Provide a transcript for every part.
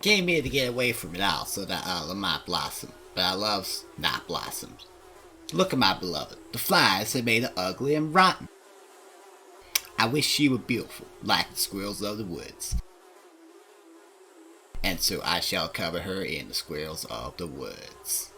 Came here to get away from it all so that I might blossom. But I loves not blossoms. Look at my beloved. The flies have made her ugly and rotten. I wish she were beautiful, like the squirrels of the woods. And so I shall cover her in the squirrels of the woods.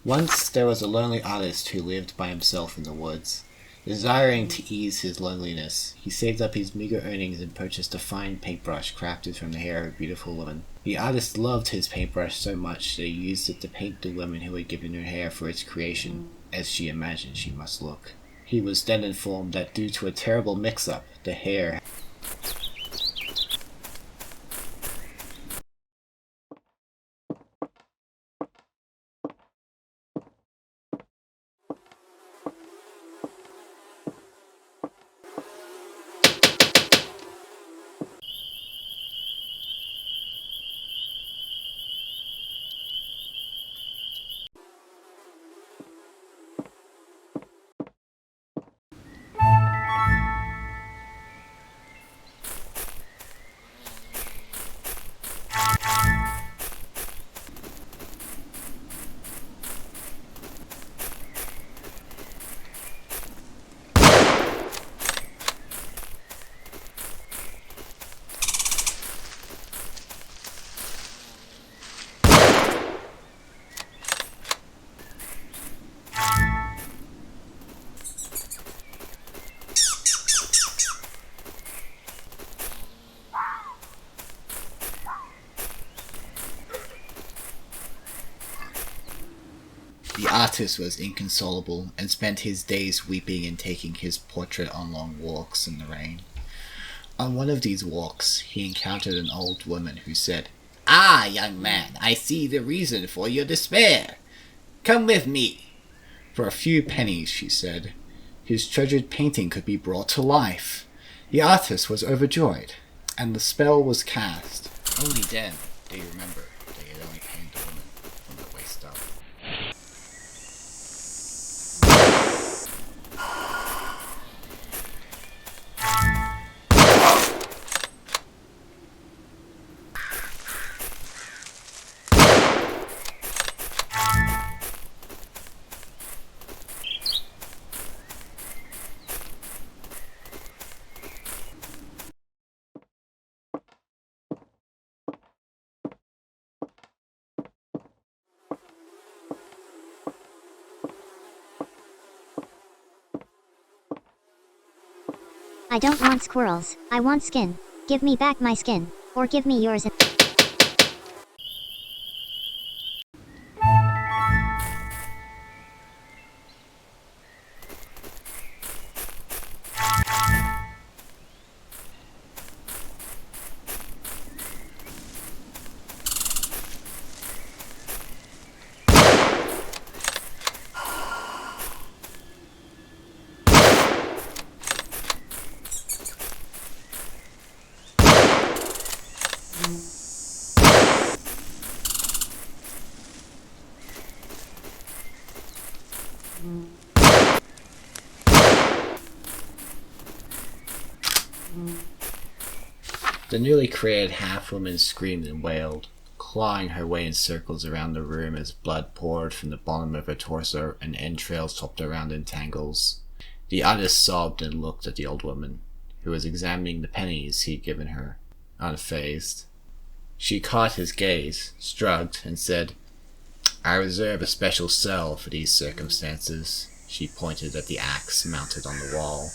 Once there was a lonely artist who lived by himself in the woods. Desiring to ease his loneliness, he saved up his meager earnings and purchased a fine paintbrush crafted from the hair of a beautiful woman. The artist loved his paintbrush so much that he used it to paint the woman who had given her hair for its creation, as she imagined she must look. He was then informed that due to a terrible mix-up, the hair The artist was inconsolable and spent his days weeping and taking his portrait on long walks in the rain. On one of these walks, he encountered an old woman who said, "Ah, young man, I see the reason for your despair. Come with me." For a few pennies, she said, his treasured painting could be brought to life. The artist was overjoyed, and the spell was cast. Only then did he remember that he had only painted the woman from the waist up. I don't want squirrels, I want skin. Give me back my skin, or give me yours. The newly created half-woman screamed and wailed, clawing her way in circles around the room as blood poured from the bottom of her torso and entrails hopped around in tangles. The artist sobbed and looked at the old woman, who was examining the pennies he'd given her, unfazed. She caught his gaze, shrugged, and said, "I reserve a special cell for these circumstances." She pointed at the axe mounted on the wall.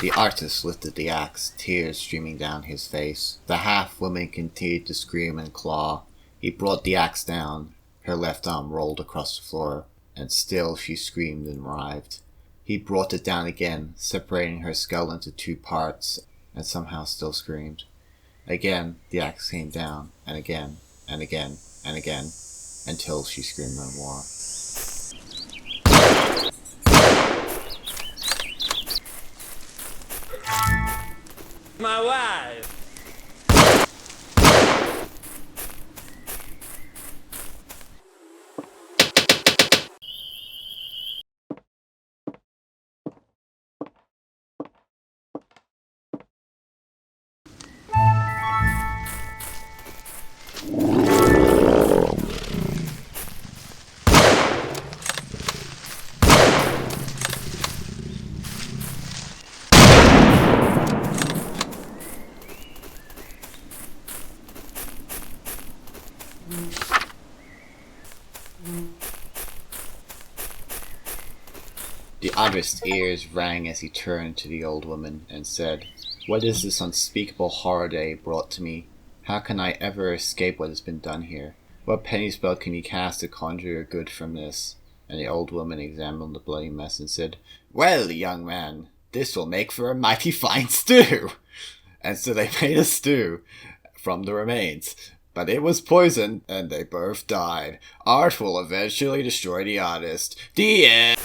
The artist lifted the axe, tears streaming down his face. The half-woman continued to scream and claw. He brought the axe down. Her left arm rolled across the floor, and still she screamed and writhed. He brought it down again, separating her skull into two parts, and somehow still screamed. Again, the axe came down, and again, and again, and again, until she screamed no more. My wife! The artist's ears rang as he turned to the old woman and said, "What is this unspeakable horror day brought to me? How can I ever escape what has been done here? What penny spell can you cast to conjure good from this?" And the old woman examined the bloody mess and said, "Well, young man, this will make for a mighty fine stew." And so they made a stew from the remains. But it was poisoned, and they both died. Art will eventually destroy the artist. The end.